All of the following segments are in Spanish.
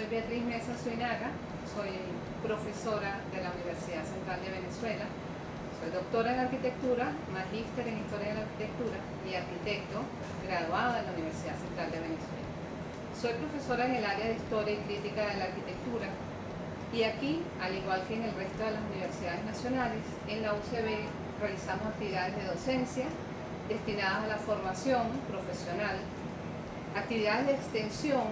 Soy Beatriz Mesa Suinaga, soy profesora de la Universidad Central de Venezuela, soy doctora en arquitectura, magíster en historia de la arquitectura y arquitecto graduada en la Universidad Central de Venezuela. Soy profesora en el área de historia y crítica de la arquitectura y aquí, al igual que en el resto de las universidades nacionales, en la UCB realizamos actividades de docencia destinadas a la formación profesional, actividades de extensión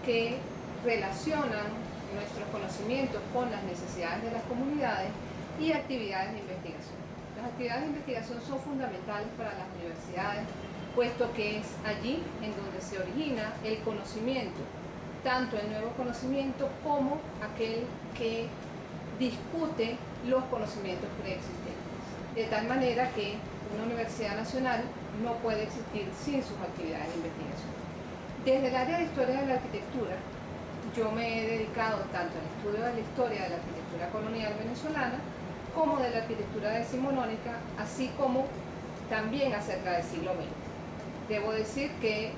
que relacionan nuestros conocimientos con las necesidades de las comunidades y actividades de investigación. Las actividades de investigación son fundamentales para las universidades, puesto que es allí en donde se origina el conocimiento, tanto el nuevo conocimiento como aquel que discute los conocimientos preexistentes. De tal manera que una universidad nacional no puede existir sin sus actividades de investigación. Desde el área de historia de la arquitectura, yo me he dedicado tanto al estudio de la historia de la arquitectura colonial venezolana como de la arquitectura decimonónica, así como también acerca del siglo XX. Debo decir que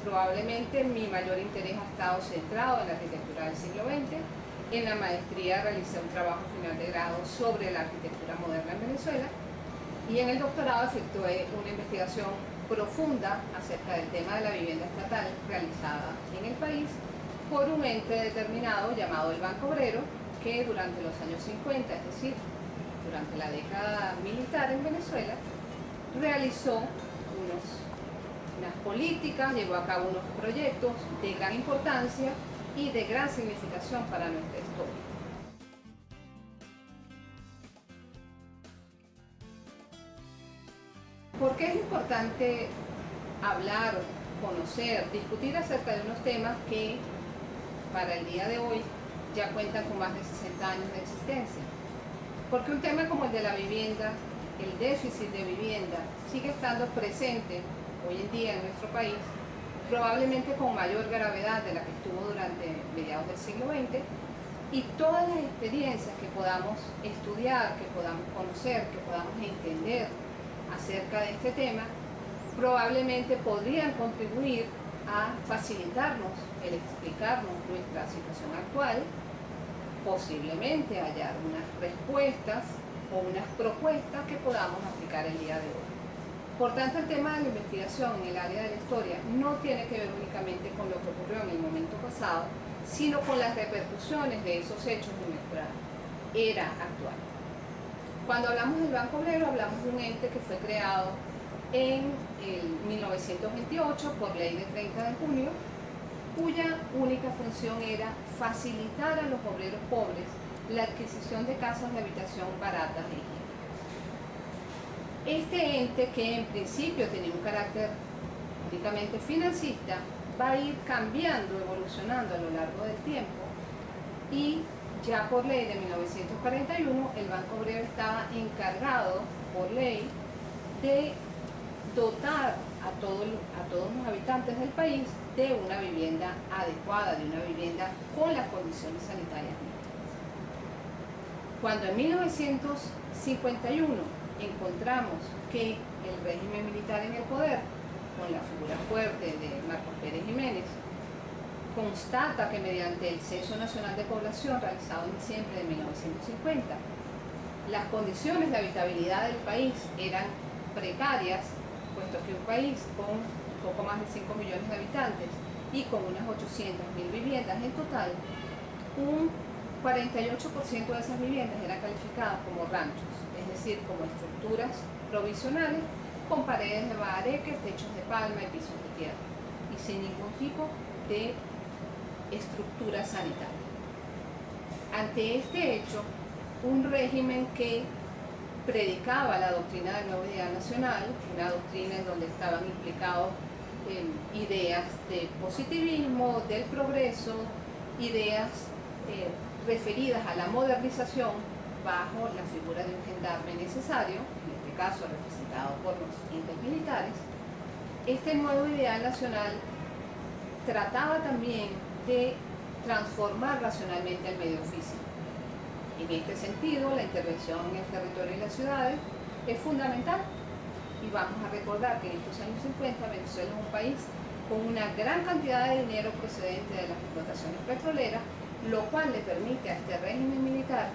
probablemente mi mayor interés ha estado centrado en la arquitectura del siglo XX. En la maestría realicé un trabajo final de grado sobre la arquitectura moderna en Venezuela y en el doctorado efectué una investigación profunda acerca del tema de la vivienda estatal realizada en el país por un ente determinado llamado el Banco Obrero, que durante los años 50, es decir, durante la década militar en Venezuela, realizó unas políticas, llevó a cabo unos proyectos de gran importancia y de gran significación para nuestra historia. ¿Por qué es importante hablar, conocer, discutir acerca de unos temas que para el día de hoy ya cuentan con más de 60 años de existencia? Porque un tema como el de la vivienda, el déficit de vivienda, sigue estando presente hoy en día en nuestro país, probablemente con mayor gravedad de la que estuvo durante mediados del siglo XX, y todas las experiencias que podamos estudiar, que podamos conocer, que podamos entender acerca de este tema, probablemente podrían contribuir a facilitarnos el explicarnos nuestra situación actual, posiblemente hallar unas respuestas o unas propuestas que podamos aplicar el día de hoy. Por tanto, el tema de la investigación en el área de la historia no tiene que ver únicamente con lo que ocurrió en el momento pasado, sino con las repercusiones de esos hechos en nuestra era actual. Cuando hablamos del Banco Obrero, hablamos de un ente que fue creado en el 1928 por ley de 30 de junio, cuya única función era facilitar a los obreros pobres la adquisición de casas de habitación baratas e higiénicas. Este ente, que en principio tenía un carácter únicamente financista, va a ir cambiando, evolucionando a lo largo del tiempo, y ya por ley de 1941 el Banco Obrero estaba encargado por ley de dotar a todos los habitantes del país de una vivienda adecuada, de una vivienda con las condiciones sanitarias mínimas. Cuando en 1951 encontramos que el régimen militar en el poder, con la figura fuerte de Marcos Pérez Jiménez, constata que mediante el Censo Nacional de Población realizado en diciembre de 1950, las condiciones de habitabilidad del país eran precarias, puesto que un país con un poco más de 5 millones de habitantes y con unas 800.000 viviendas en total, un 48% de esas viviendas eran calificadas como ranchos, es decir, como estructuras provisionales con paredes de bahareque, techos de palma y pisos de tierra, y sin ningún tipo de estructura sanitaria. Ante este hecho, un régimen que predicaba la doctrina del nuevo ideal nacional, una doctrina en donde estaban implicados ideas de positivismo, del progreso, ideas referidas a la modernización bajo la figura de un gendarme necesario, en este caso representado por los entes militares. Este nuevo ideal nacional trataba también de transformar racionalmente el medio físico. En este sentido, la intervención en el territorio y las ciudades es fundamental, y vamos a recordar que en estos años 50 Venezuela es un país con una gran cantidad de dinero procedente de las explotaciones petroleras, lo cual le permite a este régimen militar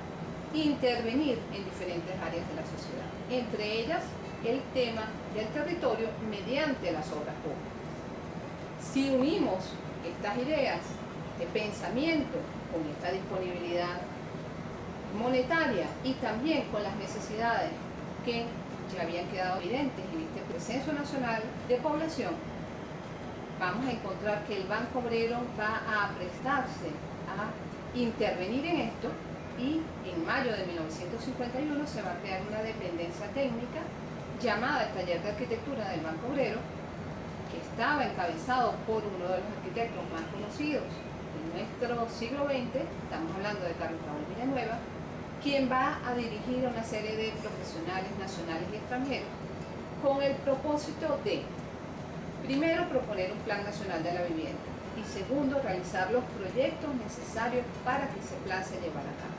intervenir en diferentes áreas de la sociedad, entre ellas el tema del territorio mediante las obras públicas. Si unimos estas ideas de pensamiento con esta disponibilidad monetaria y también con las necesidades que ya habían quedado evidentes en este censo nacional de población, vamos a encontrar que el Banco Obrero va a prestarse a intervenir en esto, y en mayo de 1951 se va a crear una dependencia técnica llamada el Taller de Arquitectura del Banco Obrero, que estaba encabezado por uno de los arquitectos más conocidos de nuestro siglo XX, estamos hablando de Carlos Raúl Villanueva, quien va a dirigir a una serie de profesionales nacionales y extranjeros con el propósito de, primero, proponer un plan nacional de la vivienda y segundo, realizar los proyectos necesarios para que ese plan se llevara a cabo.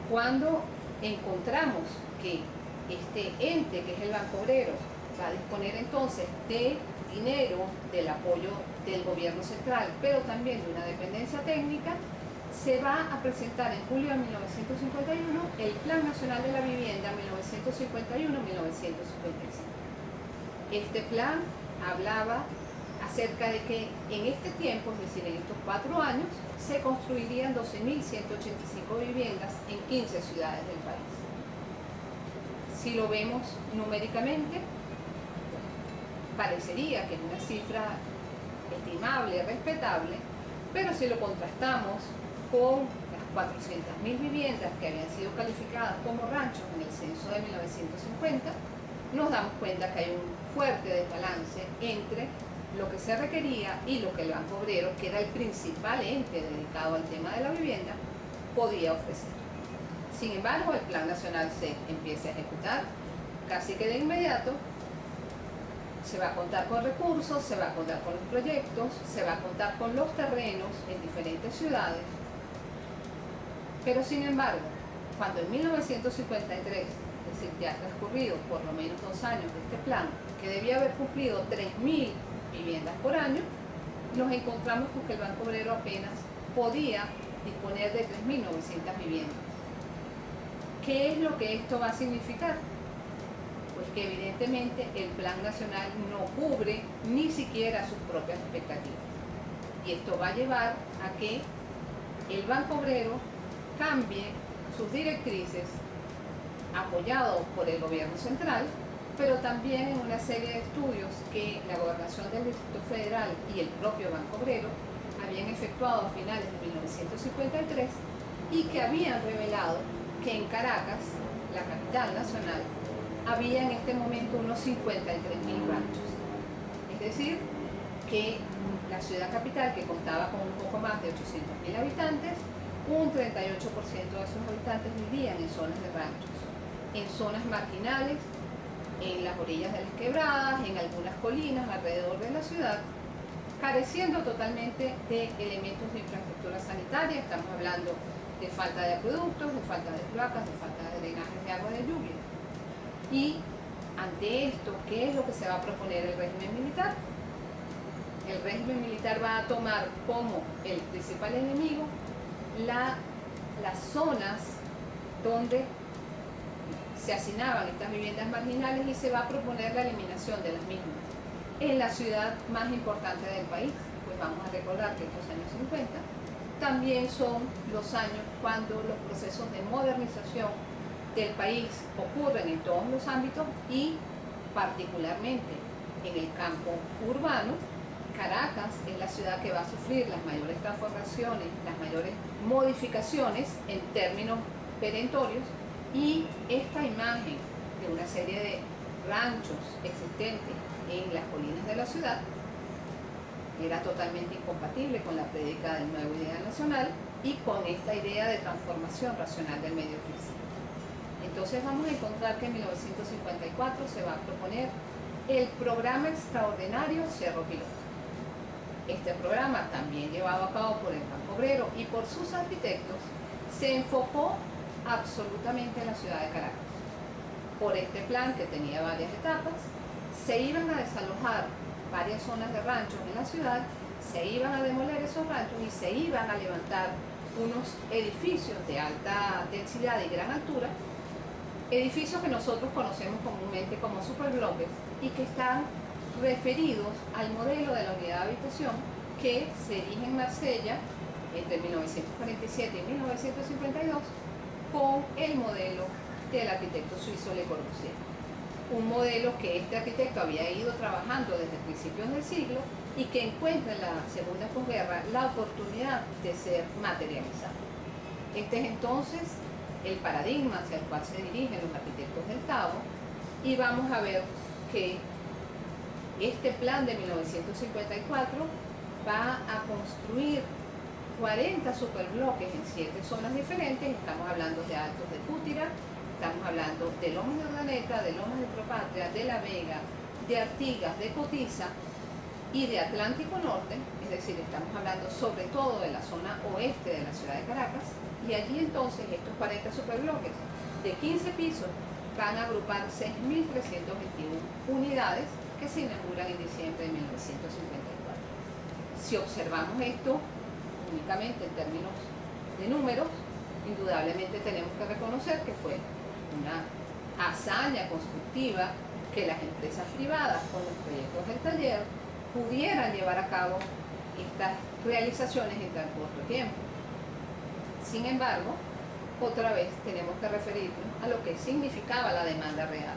Cuando encontramos que este ente, que es el Banco Obrero, va a disponer entonces de dinero, del apoyo del gobierno central, pero también de una dependencia técnica, se va a presentar en julio de 1951 el Plan Nacional de la Vivienda 1951-1955. Este plan hablaba acerca de que en este tiempo, es decir, en estos 4 años, se construirían 12.185 viviendas en 15 ciudades del país. Si lo vemos numéricamente, parecería que es una cifra estimable, respetable, pero si lo contrastamos con las 400.000 viviendas que habían sido calificadas como ranchos en el censo de 1950, nos damos cuenta que hay un fuerte desbalance entre lo que se requería y lo que el Banco Obrero, que era el principal ente dedicado al tema de la vivienda, podía ofrecer. Sin embargo, el Plan Nacional se empieza a ejecutar casi que de inmediato. Se va a contar con recursos, se va a contar con los proyectos, se va a contar con los terrenos en diferentes ciudades. Pero sin embargo, cuando en 1953, es decir, ya ha transcurrido por lo menos 2 años de este plan, que debía haber cumplido 3.000 viviendas por año, nos encontramos con que el Banco Obrero apenas podía disponer de 3.900 viviendas. ¿Qué es lo que esto va a significar? Pues que evidentemente el Plan Nacional no cubre ni siquiera sus propias expectativas. Y esto va a llevar a que el Banco Obrero cambie sus directrices, apoyado por el gobierno central, pero también en una serie de estudios que la Gobernación del Distrito Federal y el propio Banco Obrero habían efectuado a finales de 1953 y que habían revelado que en Caracas, la capital nacional, había en este momento unos 53.000 ranchos. Es decir, que la ciudad capital, que contaba con un poco más de 800.000 habitantes, un 38% de esos habitantes vivían en zonas de ranchos, en zonas marginales, en las orillas de las quebradas, en algunas colinas alrededor de la ciudad, careciendo totalmente de elementos de infraestructura sanitaria. Estamos hablando de falta de acueductos, de falta de cloacas, de falta de drenajes de agua de lluvia. Y ante esto, ¿qué es lo que se va a proponer el régimen militar? El régimen militar va a tomar como el principal enemigo las zonas donde se hacinaban estas viviendas marginales y se va a proponer la eliminación de las mismas. En la ciudad más importante del país, pues vamos a recordar que estos años 50 también son los años cuando los procesos de modernización del país ocurren en todos los ámbitos y particularmente en el campo urbano. Caracas es la ciudad que va a sufrir las mayores transformaciones, las mayores modificaciones en términos perentorios, y esta imagen de una serie de ranchos existentes en las colinas de la ciudad era totalmente incompatible con la prédica del nuevo ideal nacional y con esta idea de transformación racional del medio físico. Entonces vamos a encontrar que en 1954 se va a proponer el programa extraordinario Cerro Piloto. Este programa, también llevado a cabo por el Banco Obrero y por sus arquitectos, se enfocó absolutamente en la ciudad de Caracas. Por este plan, que tenía varias etapas, se iban a desalojar varias zonas de ranchos en la ciudad, se iban a demoler esos ranchos y se iban a levantar unos edificios de alta densidad y gran altura, edificios que nosotros conocemos comúnmente como superbloques y que están referidos al modelo de la unidad de habitación que se erige en Marsella entre 1947 y 1952 con el modelo del arquitecto suizo Le Corbusier. Un modelo que este arquitecto había ido trabajando desde principios del siglo y que encuentra en la segunda posguerra la oportunidad de ser materializado. Este es entonces el paradigma hacia el cual se dirigen los arquitectos del Tao, y vamos a ver que este plan de 1954 va a construir 40 superbloques en 7 zonas diferentes. Estamos hablando de Altos de Cútira, estamos hablando de Lomas de Urdaneta, de Lomas de Propatria, de La Vega, de Artigas, de Cotiza y de Atlántico Norte, es decir, estamos hablando sobre todo de la zona oeste de la ciudad de Caracas, y allí entonces estos 40 superbloques de 15 pisos van a agrupar 6.321 unidades que se inauguran en diciembre de 1954. Si observamos esto únicamente en términos de números, indudablemente tenemos que reconocer que fue una hazaña constructiva que las empresas privadas con los proyectos del taller pudieran llevar a cabo estas realizaciones en tan corto tiempo. Sin embargo, otra vez tenemos que referirnos a lo que significaba la demanda real.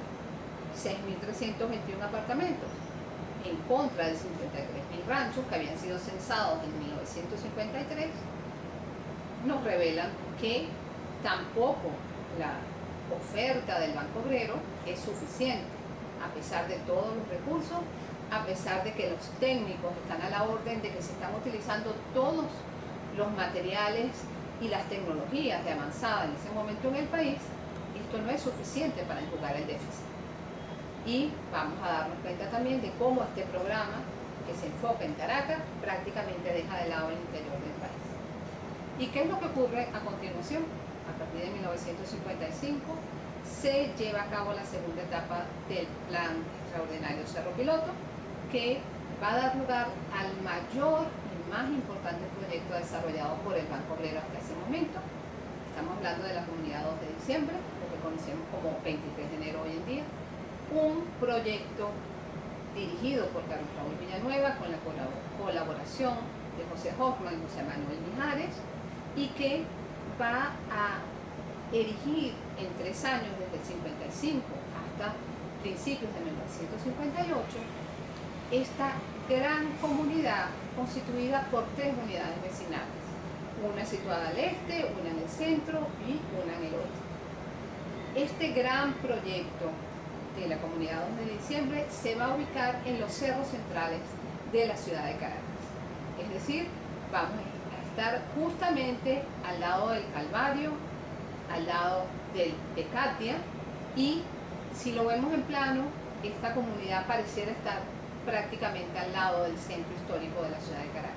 6.321 apartamentos en contra de 53.000 ranchos que habían sido censados en 1953, nos revelan que tampoco la oferta del Banco Obrero es suficiente, a pesar de todos los recursos, a pesar de que los técnicos están a la orden, de que se están utilizando todos los materiales y las tecnologías de avanzada en ese momento en el país. Esto no es suficiente para enjugar el déficit. Y vamos a darnos cuenta también de cómo este programa, que se enfoca en Caracas, prácticamente deja de lado el interior del país. ¿Y qué es lo que ocurre a continuación? A partir de 1955 se lleva a cabo la segunda etapa del Plan Extraordinario Cerro Piloto, que va a dar lugar al mayor y más importante proyecto desarrollado por el Banco Obrero hasta ese momento. Estamos hablando de la Comunidad 2 de Diciembre, lo que conocemos como 23 de enero hoy en día. Un proyecto dirigido por Carlos Raúl Villanueva con la colaboración de José Hoffman y José Manuel Mijares, y que va a erigir en 3 años, desde el 55 hasta principios de 1958, esta gran comunidad constituida por 3 unidades vecinales, una situada al este, una en el centro y una en el oeste. Este gran proyecto de la Comunidad 2 de Diciembre se va a ubicar en los cerros centrales de la ciudad de Caracas. Es decir, vamos a estar justamente al lado del Calvario, al lado de Catia, y si lo vemos en plano, esta comunidad pareciera estar prácticamente al lado del centro histórico de la ciudad de Caracas.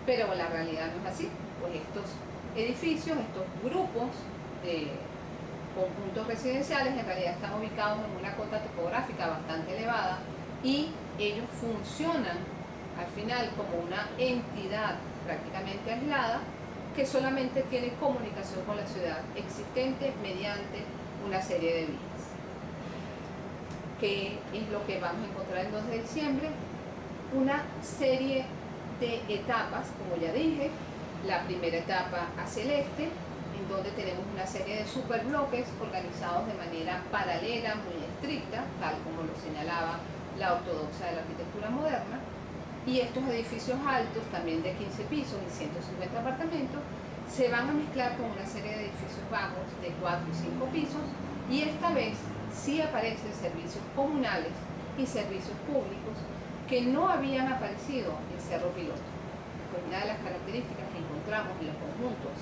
Pero la realidad no es así, pues estos edificios, estos grupos de conjuntos residenciales en realidad están ubicados en una cota topográfica bastante elevada, y ellos funcionan al final como una entidad prácticamente aislada que solamente tiene comunicación con la ciudad existente mediante una serie de vías. ¿Qué es lo que vamos a encontrar el 2 de diciembre? Una serie de etapas, como ya dije. La primera etapa hacia el este, en donde tenemos una serie de superbloques organizados de manera paralela, muy estricta, tal como lo señalaba la ortodoxia de la arquitectura moderna. Y estos edificios altos, también de 15 pisos y 150 apartamentos, se van a mezclar con una serie de edificios bajos de 4 y 5 pisos, y esta vez sí aparecen servicios comunales y servicios públicos que no habían aparecido en Cerro Piloto. Pues una de las características que encontramos en los conjuntos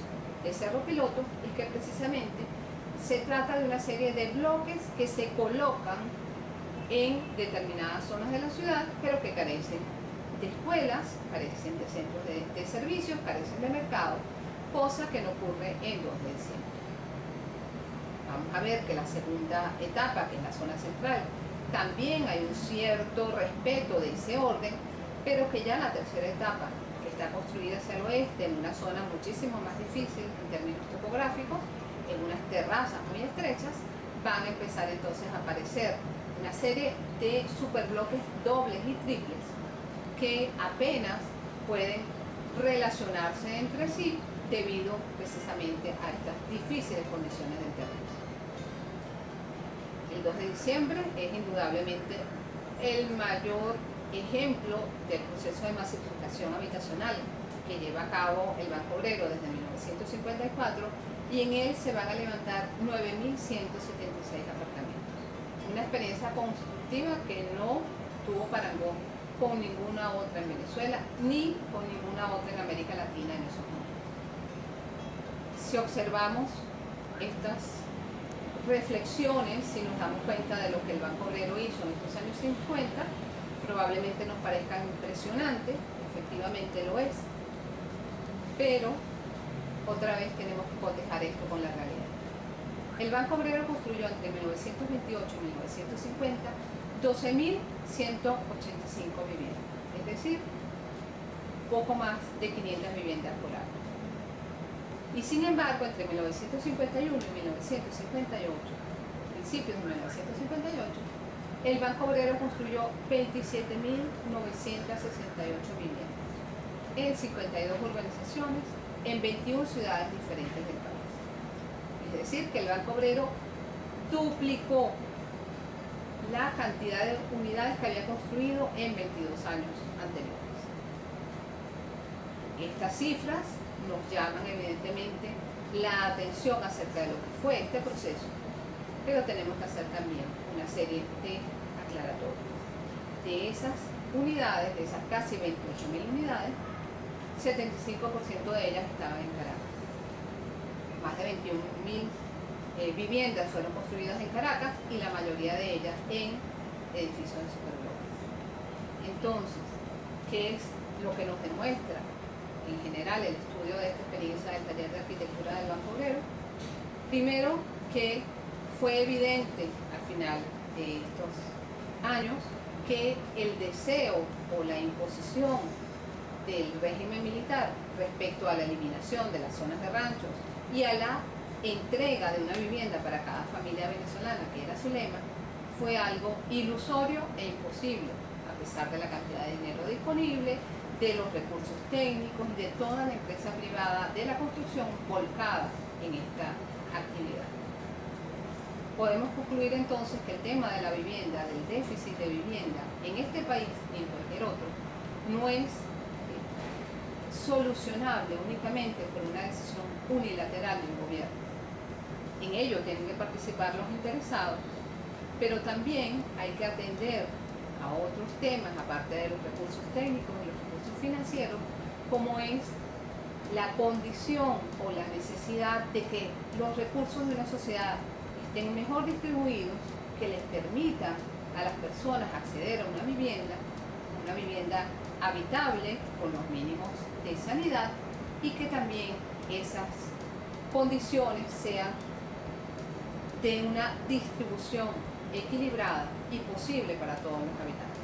de Cerro Piloto es que precisamente se trata de una serie de bloques que se colocan en determinadas zonas de la ciudad, pero que carecen de escuelas, carecen de centros de servicios, carecen de mercado, cosa que no ocurre en 2 de diciembre. Vamos a ver que la segunda etapa, que es la zona central, también hay un cierto respeto de ese orden, pero que ya en la tercera etapa, que está construida hacia el oeste, en una zona muchísimo más difícil en términos topográficos, en unas terrazas muy estrechas, van a empezar entonces a aparecer una serie de superbloques dobles y triples que apenas pueden relacionarse entre sí debido precisamente a estas difíciles condiciones del terreno. El 2 de diciembre es indudablemente el mayor ejemplo del proceso de masificación habitacional que lleva a cabo el Banco Obrero desde 1954, y en él se van a levantar 9.176 apartamentos. Una experiencia constructiva que no tuvo parangón con ninguna otra en Venezuela ni con ninguna otra en América Latina en esos momentos. Si observamos estas reflexiones, si nos damos cuenta de lo que el Banco Obrero hizo en estos años 50, probablemente nos parezcan impresionantes, efectivamente lo es, pero otra vez tenemos que cotejar esto con la realidad. El Banco Obrero construyó entre 1928 y 1950 12.185 viviendas, es decir, poco más de 500 viviendas por año. Y sin embargo, entre 1951 y 1958, principios de 1958, el Banco Obrero construyó 27.968 viviendas en 52 urbanizaciones en 21 ciudades diferentes del país. Es decir, que el Banco Obrero duplicó la cantidad de unidades que había construido en 22 años anteriores. Estas cifras nos llaman evidentemente la atención acerca de lo que fue este proceso, pero tenemos que hacer también una serie de aclaratorias. De esas unidades, de esas casi 28.000 unidades, 75% de ellas estaban en Caracas. Más de 21.000 viviendas fueron construidas en Caracas y la mayoría de ellas en edificios de superbloques. Entonces, ¿qué es lo que nos demuestra en general el estudio de esta experiencia del taller de arquitectura del Banco Obrero? Primero, que fue evidente al final de estos años que el deseo o la imposición del régimen militar respecto a la eliminación de las zonas de ranchos y a la entrega de una vivienda para cada familia venezolana, que era su lema, fue algo ilusorio e imposible, a pesar de la cantidad de dinero disponible, de los recursos técnicos y de toda la empresa privada de la construcción volcada en esta actividad. Podemos concluir entonces que el tema de la vivienda, del déficit de vivienda en este país y en cualquier otro, no es solucionable únicamente por una decisión unilateral de un gobierno. En ello tienen que participar los interesados, pero también hay que atender a otros temas, aparte de los recursos técnicos y los recursos financieros, como es la condición o la necesidad de que los recursos de una sociedad estén mejor distribuidos, que les permitan a las personas acceder a una vivienda habitable con los mínimos de sanidad, y que también esas condiciones sean de una distribución equilibrada y posible para todos los habitantes.